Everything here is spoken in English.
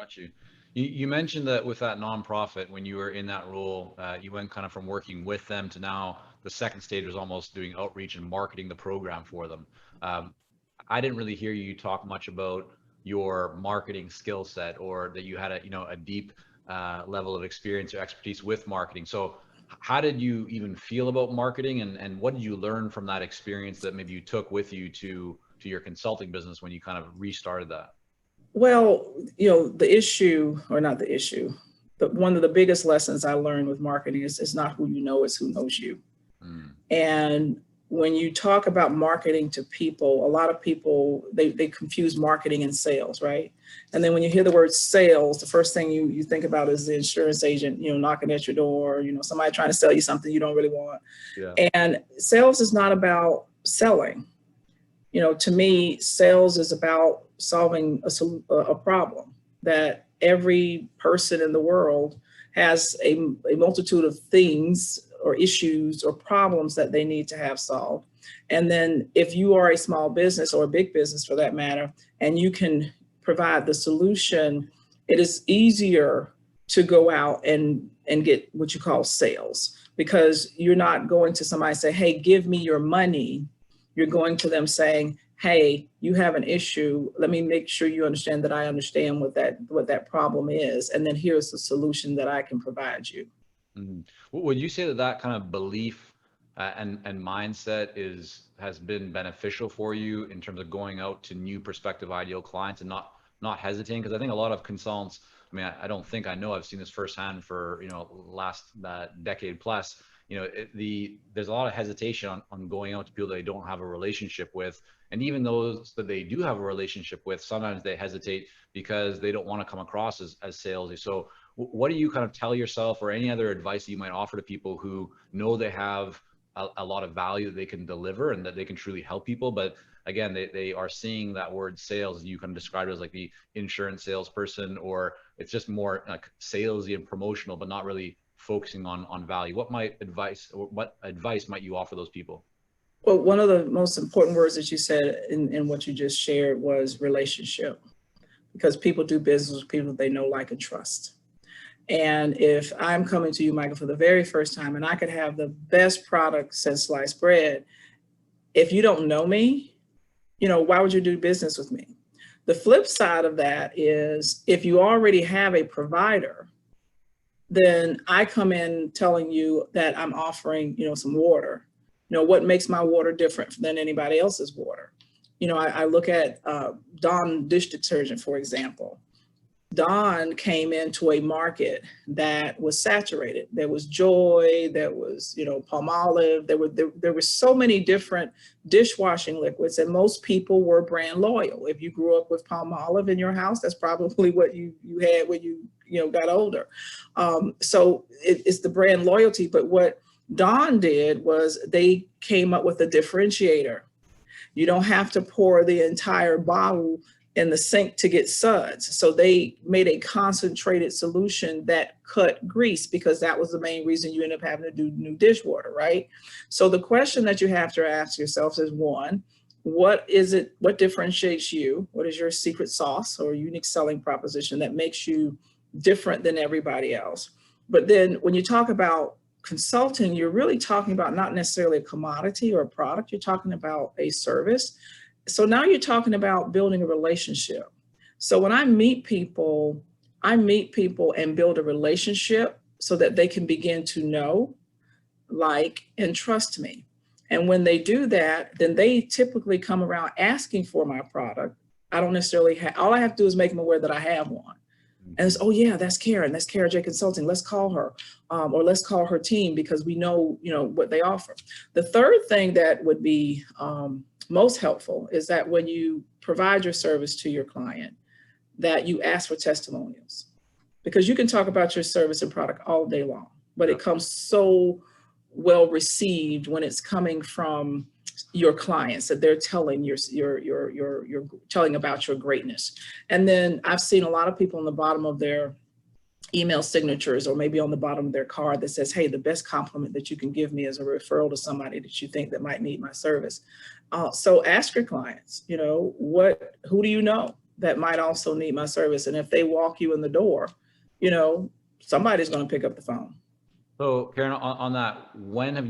Got you. You mentioned that with that nonprofit, when you were in that role, you went kind of from working with them to now the second stage was almost doing outreach and marketing the program for them. Um, I didn't really hear you talk much about your marketing skill set or that you had a deep level of experience or expertise with marketing. So how did you even feel about marketing and what did you learn from that experience that maybe you took with you to your consulting business when you kind of restarted that? Well, the issue, or not the issue, but one of the biggest lessons I learned with marketing is it's not who you know, it's who knows you. Mm, And when you talk about marketing to people, a lot of people, they confuse marketing and sales, right? And then when you hear the word sales, the first thing you think about is the insurance agent, knocking at your door, somebody trying to sell you something you don't really want. yeah. And sales is not about selling. To me, sales is about solving a problem that every person in the world has a multitude of things or issues or problems that they need to have solved. And then if you are a small business or a big business for that matter, and you can provide the solution, it is easier to go out and get what you call sales, because you're not going to somebody and say, hey, give me your money. You're going to them saying, hey, you have an issue. Let me make sure you understand that I understand what that problem is. And then here's the solution that I can provide you. Mhm. Would you say that that kind of belief and mindset has been beneficial for you in terms of going out to new prospective ideal clients and not hesitating? Because I think a lot of consultants, I mean, I don't think I know, I've seen this firsthand for last decade plus. There's a lot of hesitation on going out to people that they don't have a relationship with, and even those that they do have a relationship with, sometimes they hesitate because they don't want to come across as salesy. So what do you kind of tell yourself, or any other advice that you might offer to people who know they have a lot of value that they can deliver and that they can truly help people, but again, they are seeing that word sales, and you kind of describe it as like the insurance salesperson, or it's just more like salesy and promotional, but not really focusing on value? What advice might you offer those people? Well, one of the most important words that you said in what you just shared was relationship, because people do business with people they know, like, and trust. And if I'm coming to you, Michael, for the very first time, and I could have the best product since sliced bread, if you don't know me, why would you do business with me? The flip side of that is if you already have a provider, then I come in telling you that I'm offering, some water. What makes my water different than anybody else's water? I look at Dawn dish detergent, for example. Dawn came into a market that was saturated. There was Joy, there was, Palmolive. There were so many different dishwashing liquids, and most people were brand loyal. If you grew up with Palmolive in your house, that's probably what you had when you got older. So it's the brand loyalty. But what Dawn did was they came up with a differentiator. You don't have to pour the entire bottle in the sink to get suds. So they made a concentrated solution that cut grease, because that was the main reason you end up having to do new dishwater, right? So the question that you have to ask yourself is, one, what differentiates you? What is your secret sauce or unique selling proposition that makes you different than everybody else? But then when you talk about consulting, you're really talking about not necessarily a commodity or a product, you're talking about a service. So now you're talking about building a relationship. So when I meet people and build a relationship so that they can begin to know, like, and trust me. And when they do that, then they typically come around asking for my product. I don't necessarily have, all I have to do is make them aware that I have one. And it's, oh yeah, that's Karen J Consulting. Let's call her, or let's call her team, because we know, what they offer. The third thing that would be most helpful is that when you provide your service to your client, that you ask for testimonials, because you can talk about your service and product all day long, but it comes so well received when it's coming from your clients, that they're telling you're telling about your greatness. And then I've seen a lot of people on the bottom of their email signatures, or maybe on the bottom of their card, that says, hey, the best compliment that you can give me is a referral to somebody that you think that might need my service. So ask your clients, who do you know that might also need my service. And if they walk you in the door, you know, somebody's going to pick up the phone. So Karen, on that, when have